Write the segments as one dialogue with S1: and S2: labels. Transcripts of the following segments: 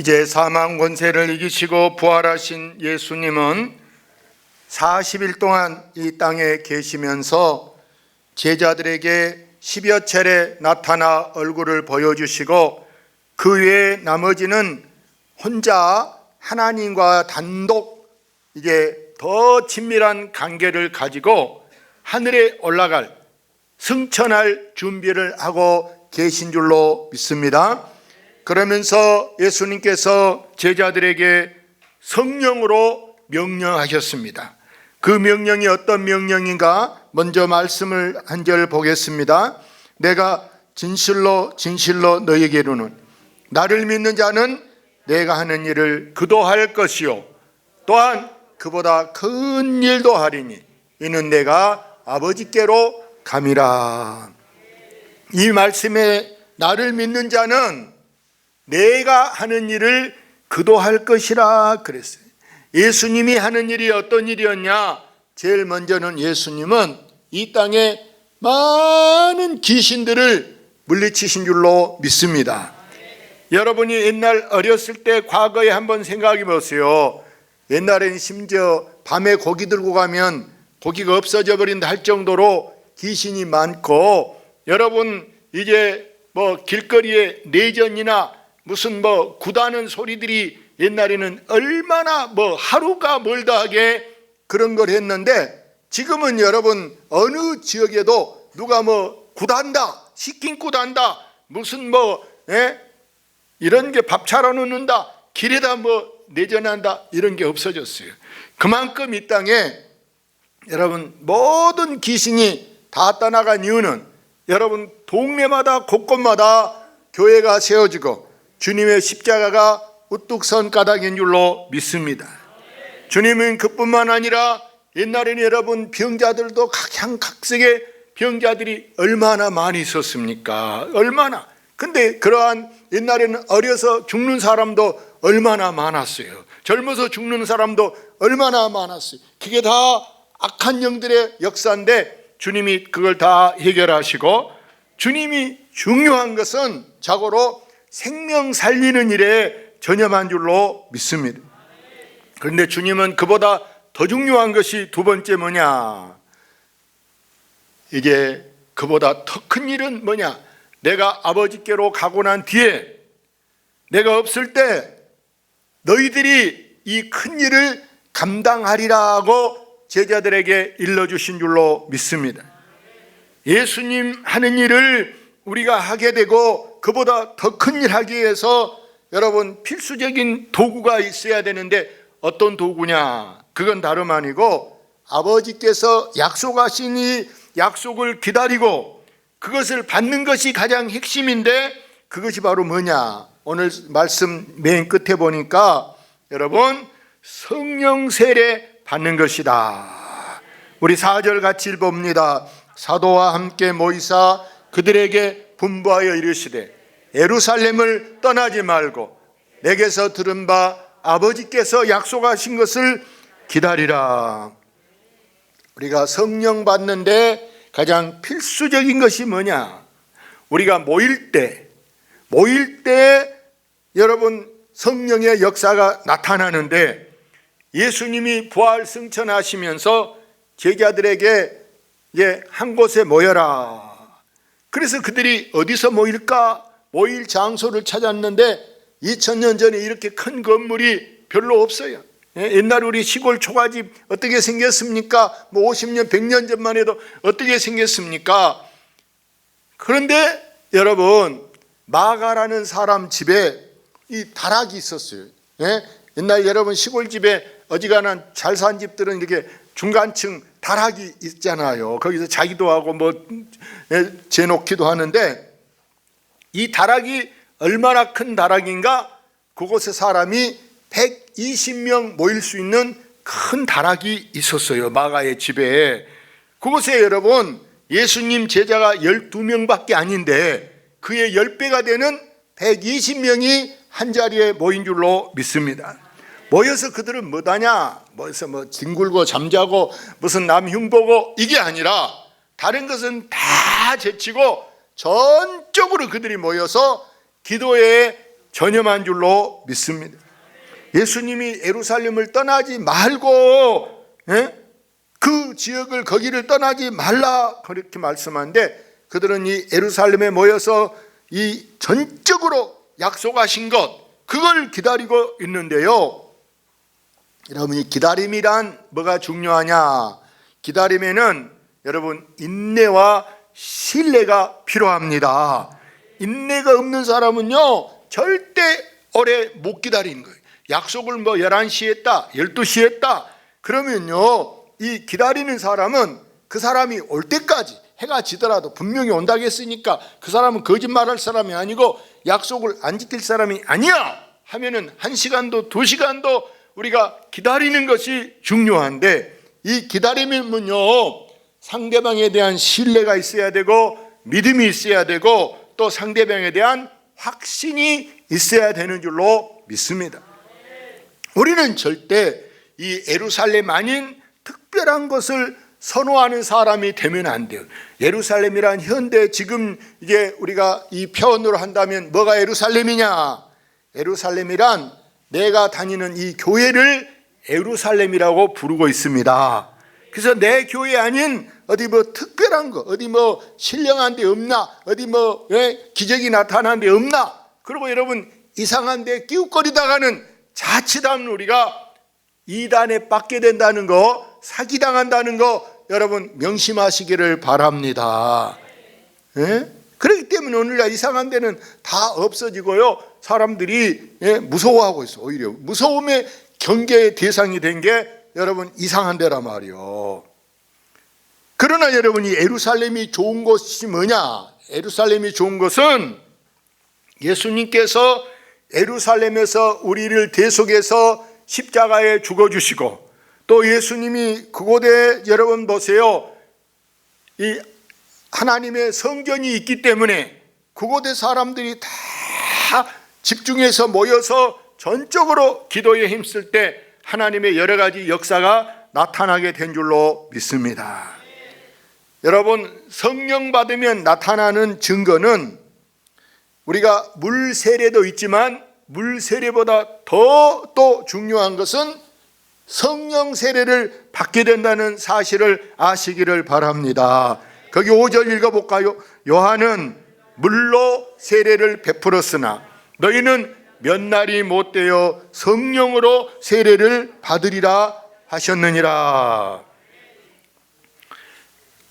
S1: 이제 사망 권세를 이기시고 부활하신 예수님은 40일 동안 이 땅에 계시면서 제자들에게 10여 차례 나타나 얼굴을 보여주시고 그 외에 나머지는 혼자 하나님과 단독 이제 더 친밀한 관계를 가지고 하늘에 올라갈 승천할 준비를 하고 계신 줄로 믿습니다. 그러면서 예수님께서 제자들에게 성령으로 명령하셨습니다. 그 명령이 어떤 명령인가? 먼저 말씀을 한 절 보겠습니다. 내가 진실로 진실로 너희에게 이르노니 나를 믿는 자는 내가 하는 일을 그도 할 것이요 또한 그보다 큰 일도 하리니 이는 내가 아버지께로 감이라. 이 말씀에 나를 믿는 자는 내가 하는 일을 그도 할 것이라 그랬어요. 예수님이 하는 일이 어떤 일이었냐? 제일 먼저는 예수님은 이 땅에 많은 귀신들을 물리치신 줄로 믿습니다. 여러분이 옛날 어렸을 때 과거에 한번 생각해 보세요. 옛날에는 심지어 밤에 고기 들고 가면 고기가 없어져 버린다 할 정도로 귀신이 많고, 여러분 이제 뭐 길거리에 내전이나 무슨 뭐 구다는 소리들이 옛날에는 얼마나 뭐 하루가 멀다 하게 그런 걸 했는데, 지금은 여러분 어느 지역에도 누가 뭐 구단다, 시킨 구단다, 무슨 뭐 이런 게 밥 차려놓는다, 길에다 뭐 내전한다, 이런 게 없어졌어요. 그만큼 이 땅에 여러분 모든 귀신이 다 떠나간 이유는 여러분 동네마다 곳곳마다 교회가 세워지고 주님의 십자가가 우뚝 선 까닭인 줄로 믿습니다. 주님은 그뿐만 아니라 옛날에는 여러분 병자들도 각양각색의 병자들이 얼마나 많이 있었습니까? 얼마나. 근데 그러한 옛날에는 어려서 죽는 사람도 얼마나 많았어요. 젊어서 죽는 사람도 얼마나 많았어요. 그게 다 악한 영들의 역사인데 주님이 그걸 다 해결하시고, 주님이 중요한 것은 자고로 생명 살리는 일에 전념한 줄로 믿습니다. 그런데 주님은 그보다 더 중요한 것이 두 번째 뭐냐? 이게 그보다 더 큰 일은 뭐냐? 내가 아버지께로 가고 난 뒤에 내가 없을 때 너희들이 이 큰 일을 감당하리라고 제자들에게 일러주신 줄로 믿습니다. 예수님 하는 일을 우리가 하게 되고 그보다 더 큰 일 하기 위해서 여러분 필수적인 도구가 있어야 되는데 어떤 도구냐? 그건 다름 아니고 아버지께서 약속하신 이 약속을 기다리고 그것을 받는 것이 가장 핵심인데, 그것이 바로 뭐냐? 오늘 말씀 맨 끝에 보니까 여러분 성령 세례 받는 것이다. 우리 4절 같이 봅니다. 사도와 함께 모이사 그들에게 분부하여 이르시되 예루살렘을 떠나지 말고 내게서 들은 바 아버지께서 약속하신 것을 기다리라. 우리가 성령 받는데 가장 필수적인 것이 뭐냐? 우리가 모일 때 여러분 성령의 역사가 나타나는데, 예수님이 부활 승천하시면서 제자들에게 한 곳에 모여라. 그래서 그들이 어디서 모일까? 모일 장소를 찾았는데 2000년 전에 이렇게 큰 건물이 별로 없어요. 옛날 우리 시골 초가집 어떻게 생겼습니까? 뭐 50년 100년 전만 해도 어떻게 생겼습니까? 그런데 여러분 마가라는 사람 집에 이 다락이 있었어요. 옛날 여러분 시골집에 어지간한 잘 산 집들은 이렇게 중간층 다락이 있잖아요. 거기서 자기도 하고 뭐 재놓기도 하는데, 이 다락이 얼마나 큰 다락인가? 그곳에 사람이 120명 모일 수 있는 큰 다락이 있었어요. 마가의 집에. 그곳에 여러분 예수님 제자가 12명밖에 아닌데 그의 10배가 되는 120명이 한 자리에 모인 줄로 믿습니다. 모여서 그들은 뭐하냐? 모여서 뭐 뒹굴고 잠자고 무슨 남 흉보고 이게 아니라 다른 것은 다 제치고 전적으로 그들이 모여서 기도에 전염한 줄로 믿습니다. 예수님이 예루살렘을 떠나지 말고 그 지역을 거기를 떠나지 말라 그렇게 말씀하는데 그들은 이 예루살렘에 모여서 이 전적으로 약속하신 것 그걸 기다리고 있는데요. 여러분 이 기다림이란 뭐가 중요하냐? 기다림에는 여러분 인내와 신뢰가 필요합니다. 인내가 없는 사람은요 절대 오래 못 기다리는 거예요. 약속을 뭐 11시에 했다 12시에 했다 그러면요 이 기다리는 사람은 그 사람이 올 때까지 해가 지더라도 분명히 온다고 했으니까 그 사람은 거짓말할 사람이 아니고 약속을 안 지킬 사람이 아니야 하면은 1시간도 2시간도 우리가 기다리는 것이 중요한데 이 기다림은요 상대방에 대한 신뢰가 있어야 되고 믿음이 있어야 되고 또 상대방에 대한 확신이 있어야 되는 줄로 믿습니다. 우리는 절대 이 예루살렘 아닌 특별한 것을 선호하는 사람이 되면 안 돼요. 예루살렘이란 현대 지금 이게 우리가 이 표현으로 한다면 뭐가 예루살렘이냐? 예루살렘이란 내가 다니는 이 교회를 예루살렘이라고 부르고 있습니다. 그래서 내 교회 아닌 어디 뭐 특별한 거 어디 뭐 신령한 데 없나 어디 뭐 기적이 나타난 데 없나 그리고 여러분 이상한 데 끼웃거리다가는 자칫하면 우리가 이단에 빠게 된다는 거 사기당한다는 거 여러분 명심하시기를 바랍니다. 그렇기 때문에 오늘날 이상한 데는 다 없어지고요 사람들이 무서워하고 있어. 오히려 무서움의 경계의 대상이 된 게 여러분 이상한 데란 말이요. 그러나 여러분이 예루살렘이 좋은 것이 뭐냐? 예루살렘이 좋은 것은 예수님께서 예루살렘에서 우리를 대속해서 십자가에 죽어주시고 또 예수님이 그곳에 여러분 보세요. 이 하나님의 성전이 있기 때문에 그곳에 사람들이 다 집중해서 모여서 전적으로 기도에 힘쓸 때 하나님의 여러 가지 역사가 나타나게 된 줄로 믿습니다. 여러분 성령 받으면 나타나는 증거는 우리가 물 세례도 있지만 물 세례보다 더 또 중요한 것은 성령 세례를 받게 된다는 사실을 아시기를 바랍니다. 거기 5절 읽어볼까요? 요한은 물로 세례를 베풀었으나 너희는 몇 날이 못되어 성령으로 세례를 받으리라 하셨느니라.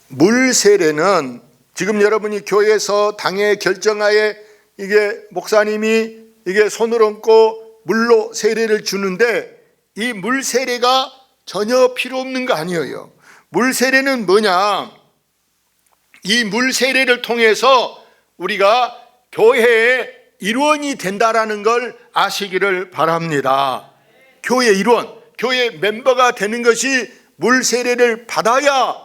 S1: 물 세례는 지금 여러분이 교회에서 당회 결정하에 이게 목사님이 이게 손을 얹고 물로 세례를 주는데 이 물 세례가 전혀 필요 없는 거 아니에요. 물 세례는 뭐냐? 이 물 세례를 통해서 우리가 교회의 일원이 된다라는 걸 아시기를 바랍니다. 교회 일원, 교회 멤버가 되는 것이 물 세례를 받아야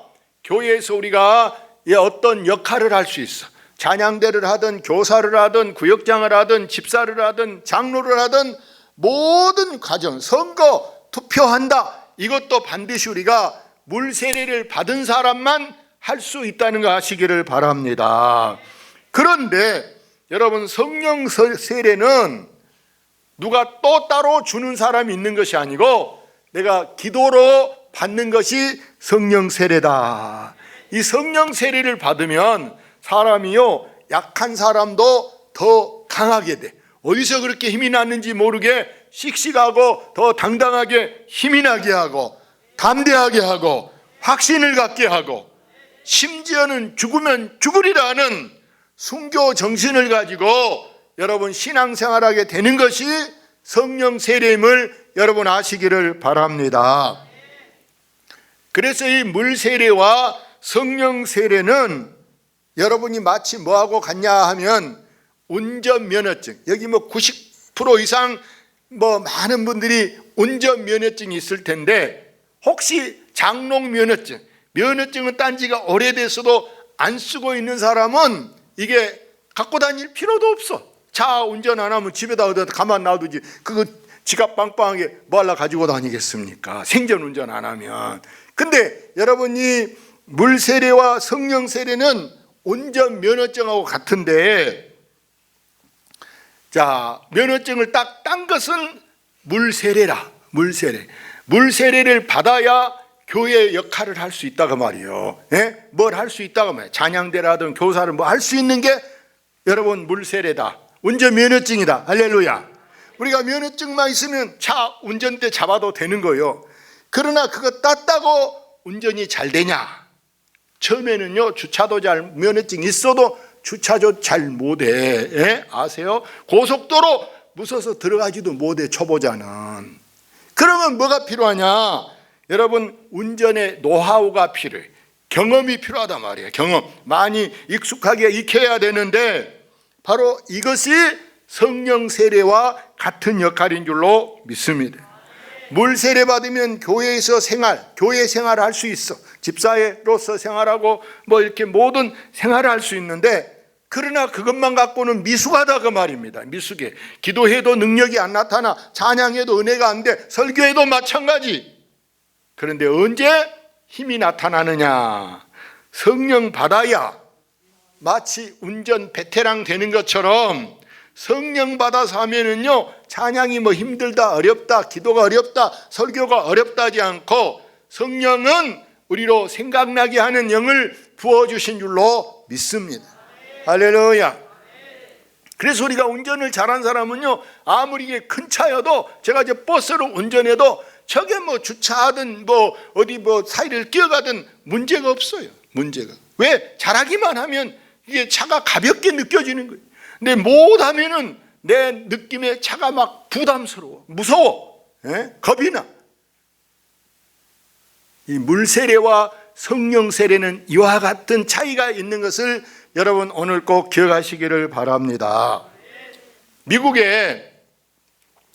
S1: 교회에서 우리가 어떤 역할을 할 수 있어. 찬양대를 하든 교사를 하든 구역장을 하든 집사를 하든 장로를 하든 모든 과정, 선거, 투표한다. 이것도 반드시 우리가 물 세례를 받은 사람만 할 수 있다는 거 아시기를 바랍니다. 그런데 여러분 성령 세례는 누가 또 따로 주는 사람이 있는 것이 아니고 내가 기도로 받는 것이 성령 세례다. 이 성령 세례를 받으면 사람이요 약한 사람도 더 강하게 돼. 어디서 그렇게 힘이 났는지 모르게 씩씩하고 더 당당하게 힘이 나게 하고 담대하게 하고 확신을 갖게 하고 심지어는 죽으면 죽으리라는 순교 정신을 가지고 여러분 신앙생활하게 되는 것이 성령 세례임을 여러분 아시기를 바랍니다. 그래서 이 물 세례와 성령 세례는 여러분이 마치 뭐하고 같냐 하면 운전면허증, 여기 뭐 90% 이상 뭐 많은 분들이 운전면허증이 있을 텐데 혹시 장롱면허증, 면허증은 딴 지가 오래돼서도 안 쓰고 있는 사람은 이게 갖고 다닐 필요도 없어. 차 운전 안 하면 집에다 어디다 가만 놔두지 그거 지갑 빵빵하게 뭐 하려 가지고 다니겠습니까? 생전 운전 안 하면. 근데 여러분이 물 세례와 성령 세례는 운전 면허증하고 같은데 자, 면허증을 딱 딴 것은 물세례라. 물세례를 받아야 교회 역할을 할 수 있다고 말이에요. 예? 뭘 할 수 있다고 말이에요. 찬양대라든 교사를 뭐 할 수 있는 게 여러분 물세례다. 운전 면허증이다. 할렐루야. 우리가 면허증만 있으면 차 운전대 잡아도 되는 거예요. 그러나 그거 땄다고 운전이 잘 되냐? 처음에는요, 주차도 면허증 있어도 주차도 잘 못해. 예? 아세요? 고속도로 무서워서 들어가지도 못해, 초보자는. 그러면 뭐가 필요하냐? 여러분, 운전의 노하우가 필요해. 경험이 필요하단 말이에요. 경험. 많이 익숙하게 익혀야 되는데 바로 이것이 성령 세례와 같은 역할인 줄로 믿습니다. 물 세례 받으면 교회에서 교회 생활을 할 수 있어. 집사로서 생활하고 뭐 이렇게 모든 생활을 할 수 있는데, 그러나 그것만 갖고는 미숙하다 그 말입니다. 미숙해. 기도해도 능력이 안 나타나, 찬양해도 은혜가 안 돼, 설교해도 마찬가지. 그런데 언제 힘이 나타나느냐? 성령 받아야, 마치 운전 베테랑 되는 것처럼 성령 받아서 하면은요, 찬양이 뭐 힘들다, 어렵다, 기도가 어렵다, 설교가 어렵다 하지 않고 성령은 우리로 생각나게 하는 영을 부어주신 줄로 믿습니다. 할렐루야. 그래서 우리가 운전을 잘한 사람은요, 아무리 큰 차여도, 제가 이제 버스를 운전해도 저게 뭐 주차하든 뭐 어디 뭐 사이를 끼어가든 문제가 없어요. 문제가. 왜? 잘하기만 하면 이게 차가 가볍게 느껴지는 거예요. 근데 못하면은 내 느낌에 차가 막 부담스러워, 무서워, 겁이 나. 이 물세례와 성령 세례는 이와 같은 차이가 있는 것을 여러분 오늘 꼭 기억하시기를 바랍니다. 미국에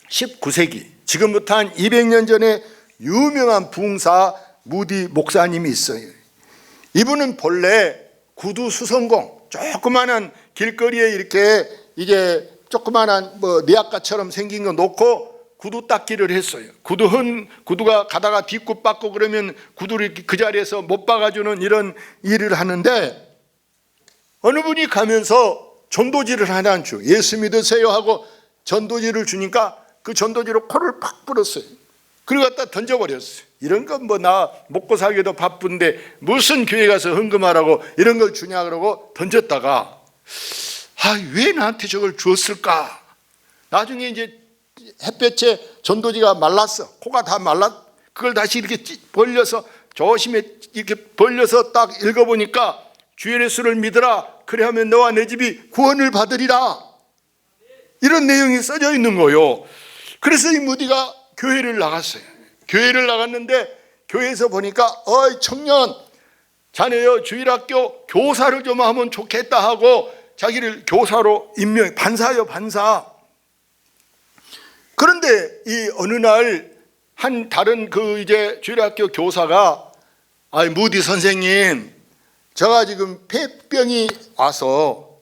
S1: 19세기, 지금부터 한 200년 전에 유명한 부흥사 무디 목사님이 있어요. 이분은 본래 구두 수성공, 조그마한 길거리에 이렇게 이게 조그마한 뭐 내학가처럼 생긴 거 놓고 구두 닦기를 했어요. 구두가 가다가 뒷굽 받고 그러면 구두를 그 자리에서 못 박아주는 이런 일을 하는데, 어느 분이 가면서 전도지를 하나 줘. 예수 믿으세요 하고 전도지를 주니까 그 전도지로 코를 팍 불었어요. 그리고 갖다 던져버렸어요. 이런 건 뭐 나 먹고 살기도 바쁜데 무슨 교회 가서 헌금하라고 이런 걸 주냐 그러고 던졌다가, 왜 나한테 저걸 주었을까? 나중에 이제 햇볕에 전도지가 말랐어. 코가 다 그걸 다시 이렇게 벌려서 조심히 이렇게 벌려서 딱 읽어보니까, 주 예수를 믿으라, 그래 하면 너와 내 집이 구원을 받으리라, 이런 내용이 써져 있는 거예요. 그래서 이 무디가 교회를 나갔어요. 교회를 나갔는데 교회에서 보니까, 청년 자네요 주일학교 교사를 좀 하면 좋겠다 하고 자기를 교사로 임명, 반사요 반사. 그런데 이 어느 날 한 다른 그 이제 주일학교 교사가, 무디 선생님, 제가 지금 폐병이 와서,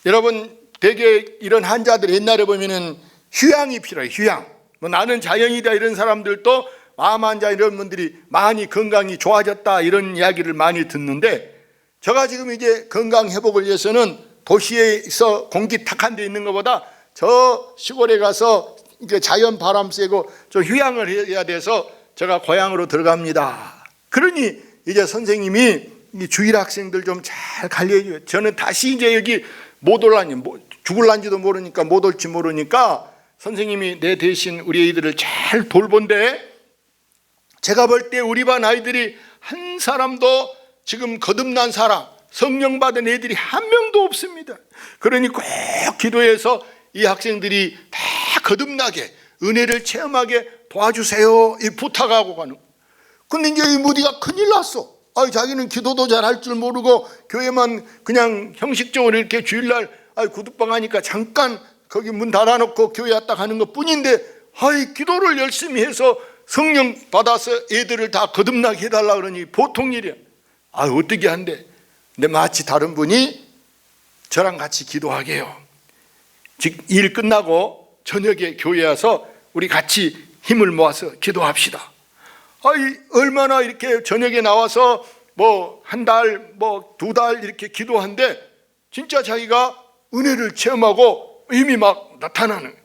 S1: 여러분 되게 이런 환자들 옛날에 보면은 휴양이 필요해요. 휴양. 뭐 나는 자연이다 이런 사람들도, 마음 환자 이런 분들이 많이 건강이 좋아졌다 이런 이야기를 많이 듣는데, 제가 지금 이제 건강 회복을 위해서는 도시에서 공기 탁한 데 있는 것보다 저 시골에 가서 이게 자연 바람 쐬고 저 휴양을 해야 돼서 제가 고향으로 들어갑니다. 그러니 이제 선생님이 이 주일 학생들 좀 잘 관리해줘요. 저는 다시 이제 여기 못 올라니, 죽을란지도 모르니까, 못 올지 모르니까 선생님이 내 대신 우리 아이들을 잘 돌본데, 제가 볼 때 우리 반 아이들이 한 사람도 지금 거듭난 사람, 성령 받은 애들이 한 명도 없습니다. 그러니 꼭 기도해서 이 학생들이 다 거듭나게, 은혜를 체험하게 도와주세요, 이 부탁하고 가는. 근데 이제 이 무디가 큰일 났어. 자기는 기도도 잘할 줄 모르고 교회만 그냥 형식적으로 이렇게 주일날 구두방 하니까 잠깐 거기 문 닫아놓고 교회 왔다 가는 것 뿐인데, 기도를 열심히 해서 성령 받아서 애들을 다 거듭나게 해달라 그러니 보통 일이야. 어떻게 한대? 근데 마치 다른 분이 저랑 같이 기도하게요. 즉 일 끝나고 저녁에 교회 와서 우리 같이 힘을 모아서 기도합시다. 얼마나 이렇게 저녁에 나와서 뭐 한 달, 뭐 2달 이렇게 기도한데, 진짜 자기가 은혜를 체험하고 힘이 막 나타나는.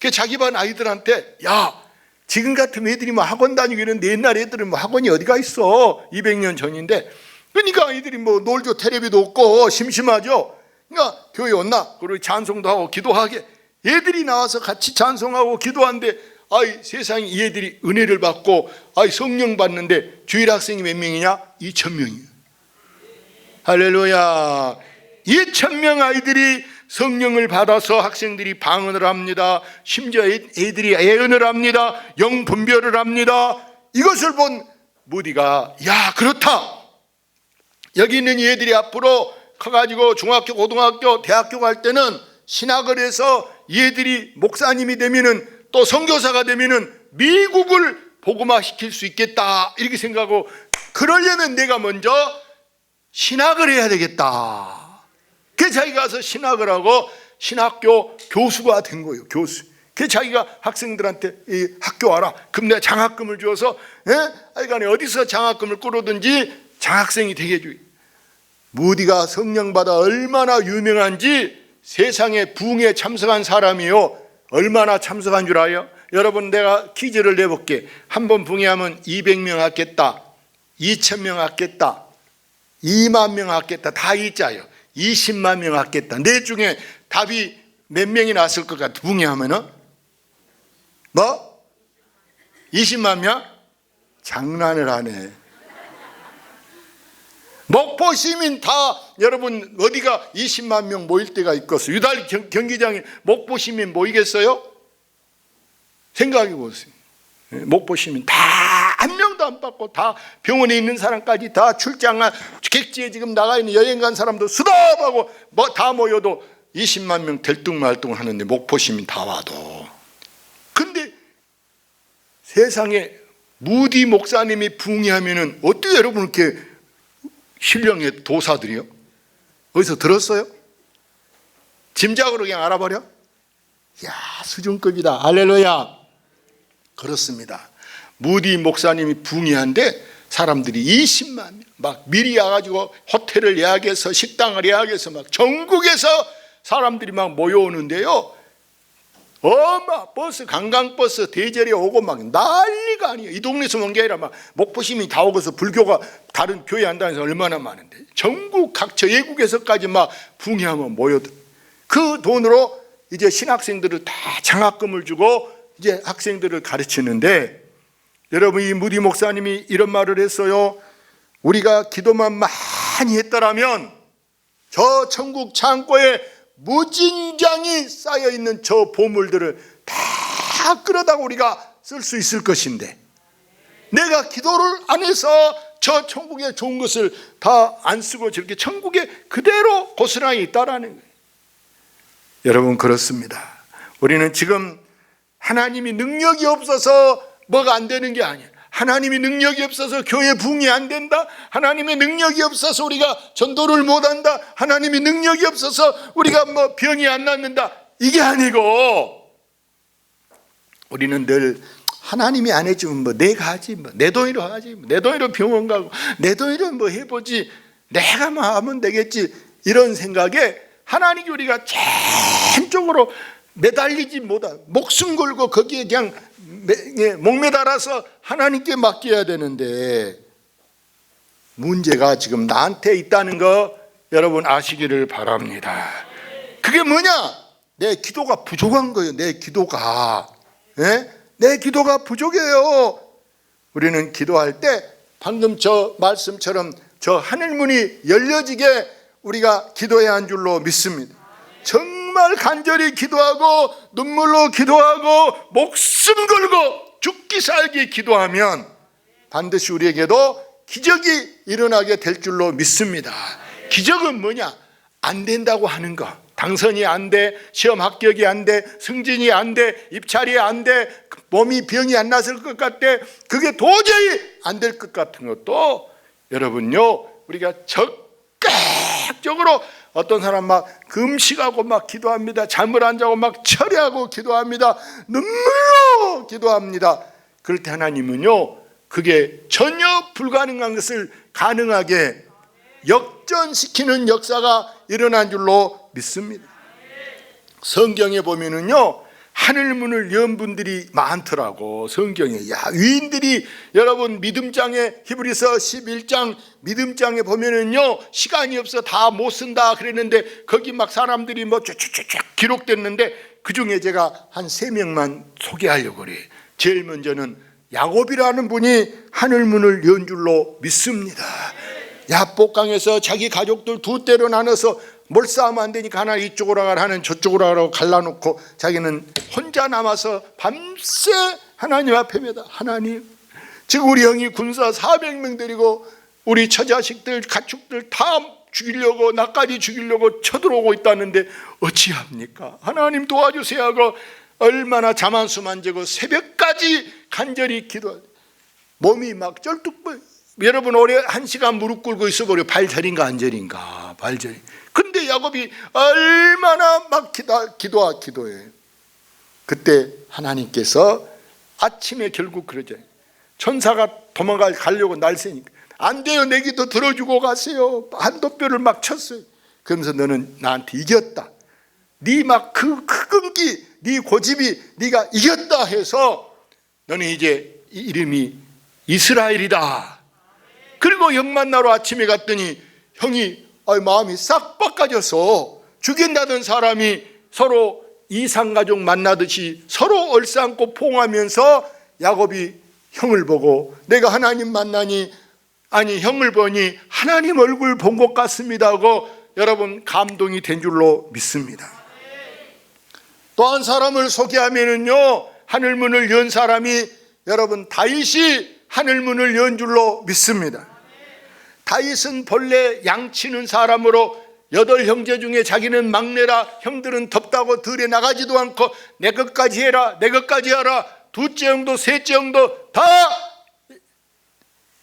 S1: 그 자기 반 아이들한테 야, 지금 같으면 애들이 뭐 학원 다니고 이러는데 옛날 애들은 뭐 학원이 어디가 있어. 200년 전인데. 그러니까 아이들이 뭐 놀죠. 텔레비도 없고 심심하죠. 그러니까 교회 왔나? 그리고 찬송도 하고 기도하게. 애들이 나와서 같이 찬송하고 기도하는데 아이 세상에 이 애들이 은혜를 받고 아이 성령 받는데 주일 학생이 몇 명이냐? 2,000명이에요. 할렐루야. 2,000명 아이들이 성령을 받아서 학생들이 방언을 합니다. 심지어 애들이 애언을 합니다. 영 분별을 합니다. 이것을 본 무디가 야, 그렇다. 여기 있는 이 애들이 앞으로 커가지고 중학교, 고등학교, 대학교 갈 때는 신학을 해서 이 애들이 목사님이 되면은 또 선교사가 되면은 미국을 복음화 시킬 수 있겠다 이렇게 생각하고, 그러려면 내가 먼저 신학을 해야 되겠다. 그래서 자기가 가서 신학을 하고 신학교 교수가 된 거예요. 교수. 그래서 자기가 학생들한테 이 학교 와라. 그럼 내가 장학금을 주어서 하여간에 어디서 장학금을 끌어든지 장학생이 되게 해줘요. 무디가 성령 받아 얼마나 유명한지 세상에 부흥에 참석한 사람이요. 얼마나 참석한 줄 알아요? 여러분, 내가 퀴즈를 내볼게. 한 번 부흥하면 200명 왔겠다, 2,000명 왔겠다, 2만 명 왔겠다. 다 있자요. 20만 명 왔겠다. 내 중에 답이 몇 명이 났을 것 같아? 부흥하면은 뭐? 20만 명? 장난을 하네. 목포 시민 다, 여러분 어디가 20만 명 모일 때가 있겠어요? 유달리 경기장에 목포 시민 모이겠어요? 생각해 보세요. 목포 시민 다 한 명도 안 받고 다 병원에 있는 사람까지 다 출장한 객지에 지금 나가 있는 여행 간 사람도 수답하고 뭐 다 모여도 20만 명 들뚱말뚱 하는데 목포 시민 다 와도. 근데 세상에 무디 목사님이 부흥하면은 어떻게 여러분 이렇게 신령의 도사들이요? 어디서 들었어요? 짐작으로 그냥 알아버려? 야, 수준급이다. 할렐루야. 그렇습니다. 무디 목사님이 부흥한데 사람들이 20만 명 막 미리 와가지고 호텔을 예약해서 식당을 예약해서 막 전국에서 사람들이 막 모여오는데요. 버스, 관광버스 대절에 오고 막 난리가 아니에요. 이 동네에서 온 게 아니라 막 목포 시민이 다 오고서 불교가 다른 교회 한다는 데서 얼마나 많은데 전국 각처 외국에서까지 막 부흥하면 모여들. 그 돈으로 이제 신학생들을 다 장학금을 주고 이제 학생들을 가르치는데, 여러분 이 무디 목사님이 이런 말을 했어요. 우리가 기도만 많이 했더라면 저 천국 창고에 무진장이 쌓여있는 저 보물들을 다 끌어다가 우리가 쓸 수 있을 것인데, 내가 기도를 안 해서 저 천국의 좋은 것을 다 안 쓰고 저렇게 천국에 그대로 고스란히 있다라는 거예요. 여러분 그렇습니다. 우리는 지금 하나님이 능력이 없어서 뭐가 안 되는 게 아니에요. 하나님이 능력이 없어서 교회 부흥이 안 된다. 하나님의 능력이 없어서 우리가 전도를 못 한다. 하나님의 능력이 없어서 우리가 뭐 병이 안 낫는다. 이게 아니고, 우리는 늘 하나님이 안 해주면 뭐 내가 하지, 뭐 내 돈으로 하지, 내 돈으로 병원 가고 내 돈으로 뭐 해보지, 내가 뭐 하면 되겠지, 이런 생각에 하나님이 우리가 한쪽으로 매달리지 못한, 목숨 걸고 거기에 그냥 목매달아서 하나님께 맡겨야 되는데, 문제가 지금 나한테 있다는 거 여러분 아시기를 바랍니다. 그게 뭐냐? 내 기도가 부족한 거예요. 내 기도가. 내 기도가 부족해요. 우리는 기도할 때 방금 저 말씀처럼 저 하늘문이 열려지게 우리가 기도해야 한 줄로 믿습니다. 정말 간절히 기도하고 눈물로 기도하고 목숨 걸고 죽기 살기 기도하면 반드시 우리에게도 기적이 일어나게 될 줄로 믿습니다. 기적은 뭐냐? 안 된다고 하는 거. 당선이 안 돼, 시험 합격이 안 돼, 승진이 안 돼, 입찰이 안 돼, 몸이 병이 안 났을 것 같아, 그게 도저히 안 될 것 같은 것도 여러분요, 우리가 적극적으로, 어떤 사람 막 금식하고 막 기도합니다. 잠을 안 자고 막 철회하고 기도합니다. 눈물로 기도합니다. 그럴 때 하나님은요, 그게 전혀 불가능한 것을 가능하게 역전시키는 역사가 일어난 줄로 믿습니다. 성경에 보면은요, 하늘문을 연 분들이 많더라고. 성경에. 야, 위인들이 여러분 믿음장에, 히브리서 11장 믿음장에 보면은요, 시간이 없어 다 못 쓴다 그랬는데 거기 막 사람들이 뭐 쫙쫙쫙 기록됐는데 그 중에 제가 한 3명만 소개하려고 그래요. 제일 먼저는 야곱이라는 분이 하늘문을 연 줄로 믿습니다. 야복강에서 자기 가족들 두 대로 나눠서 몰싸움은 안 되니까 하나 이쪽으로 가라, 하나는 저쪽으로 가라고 갈라놓고 자기는 혼자 남아서 밤새 하나님 앞에 매다. 하나님, 지금 우리 형이 군사 400명 데리고 우리 처자식들 가축들 다 죽이려고, 나까지 죽이려고 쳐들어오고 있다는데 어찌합니까? 하나님 도와주세요 하고 얼마나 잠 한숨 재고 새벽까지 간절히 기도하고 몸이 막 쩔뚝. 여러분 오래 1시간 무릎 꿇고 있어버려. 발저린가 안 저린가? 발저리. 근데 야곱이 얼마나 막 기도해. 그때 하나님께서 아침에 결국 그러죠. 천사가 도망가려고 날새니까 안 돼요, 내 기도 들어주고 가세요. 한도뼈를 막 쳤어요. 그러면서 너는 나한테 이겼다. 네 막 그 끈기, 네 고집이 네가 이겼다 해서 너는 이제 이름이 이스라엘이다. 그리고 형 만나러 아침에 갔더니 형이 마음이 싹 바꿔져서 죽인다던 사람이 서로 이상가족 만나듯이 서로 얼싸안고 포옹하면서 야곱이 형을 보고 내가 하나님 만나니, 아니 형을 보니 하나님 얼굴 본 것 같습니다 하고 여러분 감동이 된 줄로 믿습니다. 또 한 사람을 소개하면은요, 하늘문을 연 사람이 여러분 다윗이 하늘문을 연 줄로 믿습니다. 다윗은 본래 양치는 사람으로 8형제 중에 자기는 막내라 형들은 덥다고 들에 나가지도 않고 내 것까지 해라, 내 것까지 하라, 둘째 형도 셋째 형도 다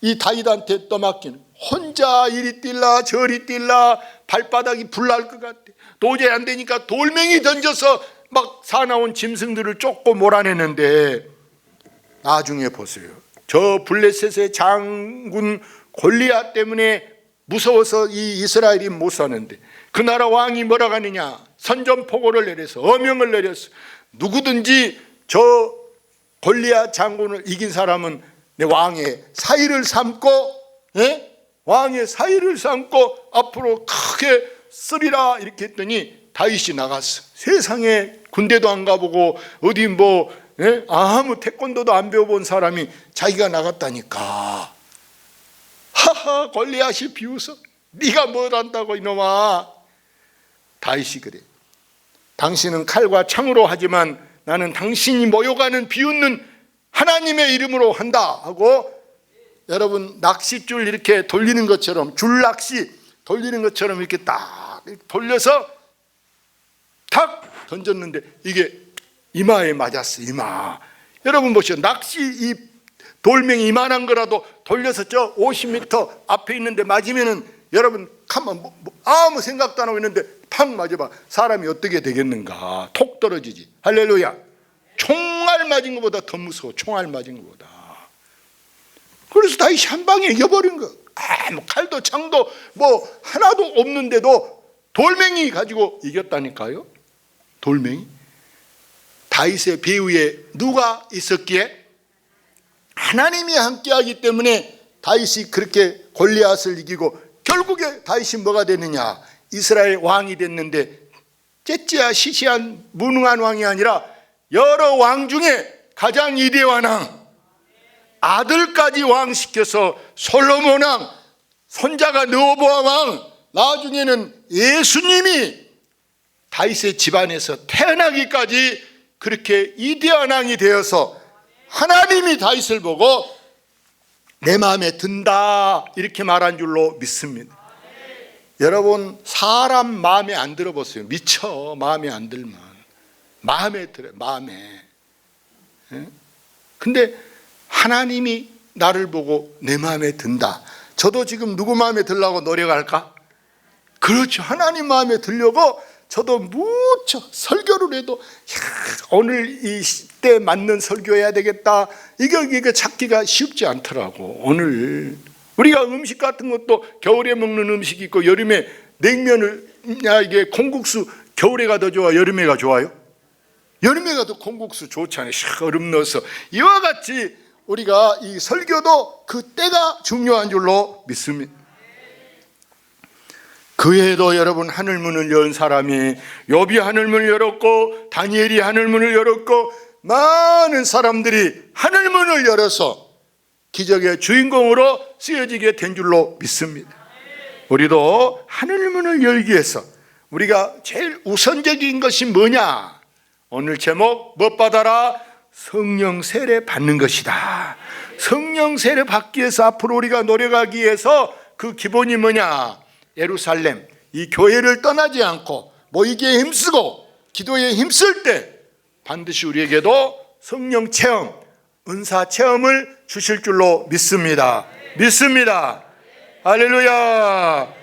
S1: 이 다윗한테 떠맡기는, 혼자 이리 뛸라 저리 뛸라 발바닥이 불날 것 같아. 도저히 안 되니까 돌멩이 던져서 막 사나운 짐승들을 쫓고 몰아내는데 나중에 보세요. 저 블레셋의 장군 골리앗 때문에 무서워서 이 이스라엘이 못 사는데 그 나라 왕이 뭐라고 하느냐, 선전포고를 내려서 어명을 내렸어. 누구든지 저 골리앗 장군을 이긴 사람은 내 왕의 사위를 삼고, 왕의 사위를 삼고 앞으로 크게 쓰리라 이렇게 했더니 다윗이 나갔어. 세상에 군대도 안 가보고 어디 뭐 아무 태권도도 안 배워본 사람이 자기가 나갔다니까. 하하, 골리앗이 비웃어. 네가 뭘 안다고 이놈아. 다윗이 그래. 당신은 칼과 창으로 하지만 나는 당신이 모욕하는 비웃는 하나님의 이름으로 한다 하고 여러분 낚싯줄 이렇게 돌리는 것처럼, 줄낚시 돌리는 것처럼 이렇게 딱 돌려서 탁 던졌는데 이게 이마에 맞았어. 이마. 여러분 보시오. 낚시 이 돌멩이 이만한 거라도 돌려서 저 50m 앞에 있는데 맞으면은 여러분 가만 아무 생각도 안 하고 있는데 팍 맞아봐. 사람이 어떻게 되겠는가? 톡 떨어지지. 할렐루야. 총알 맞은 것보다 더 무서워. 총알 맞은 것보다. 그래서 다윗이 한 방에 이겨버린 거. 뭐 칼도 창도 뭐 하나도 없는데도 돌멩이 가지고 이겼다니까요. 돌멩이. 다윗의 배후에 누가 있었기에? 하나님이 함께하기 때문에 다윗이 그렇게 골리앗을 이기고 결국에 다윗이 뭐가 되느냐? 이스라엘 왕이 됐는데 째째야 시시한 무능한 왕이 아니라 여러 왕 중에 가장 위대한 왕, 아들까지 왕시켜서 솔로몬 왕, 손자가 르호보암 왕, 나중에는 예수님이 다윗의 집안에서 태어나기까지 그렇게 위대한 왕이 되어서 하나님이 다윗을 보고 내 마음에 든다 이렇게 말한 줄로 믿습니다. 여러분 사람 마음에 안 들어보세요. 미쳐 마음에 안 들면. 마음에 들어요. 마음에. 근데 하나님이 나를 보고 내 마음에 든다. 저도 지금 누구 마음에 들려고 노력할까? 그렇죠. 하나님 마음에 들려고 저도 무척 설교를 해도 오늘 이 시대에 맞는 설교해야 되겠다. 이거 찾기가 쉽지 않더라고. 오늘 우리가 음식 같은 것도 겨울에 먹는 음식이 있고 여름에 냉면을 이게 콩국수 겨울에가 더 좋아, 여름에가 좋아요? 여름에가 더 콩국수 좋잖아요. 샥 얼음 넣어서. 이와 같이 우리가 이 설교도 그 때가 중요한 줄로 믿습니다. 그 해에도 여러분 하늘문을 연 사람이 욥이 하늘문을 열었고 다니엘이 하늘문을 열었고 많은 사람들이 하늘문을 열어서 기적의 주인공으로 쓰여지게 된 줄로 믿습니다. 우리도 하늘문을 열기 위해서 우리가 제일 우선적인 것이 뭐냐? 오늘 제목 못 받아라? 성령 세례 받는 것이다. 성령 세례 받기 위해서 앞으로 우리가 노력하기 위해서 그 기본이 뭐냐? 예루살렘, 이 교회를 떠나지 않고 모이기에 힘쓰고 기도에 힘쓸 때 반드시 우리에게도 성령 체험, 은사 체험을 주실 줄로 믿습니다. 믿습니다. 할렐루야.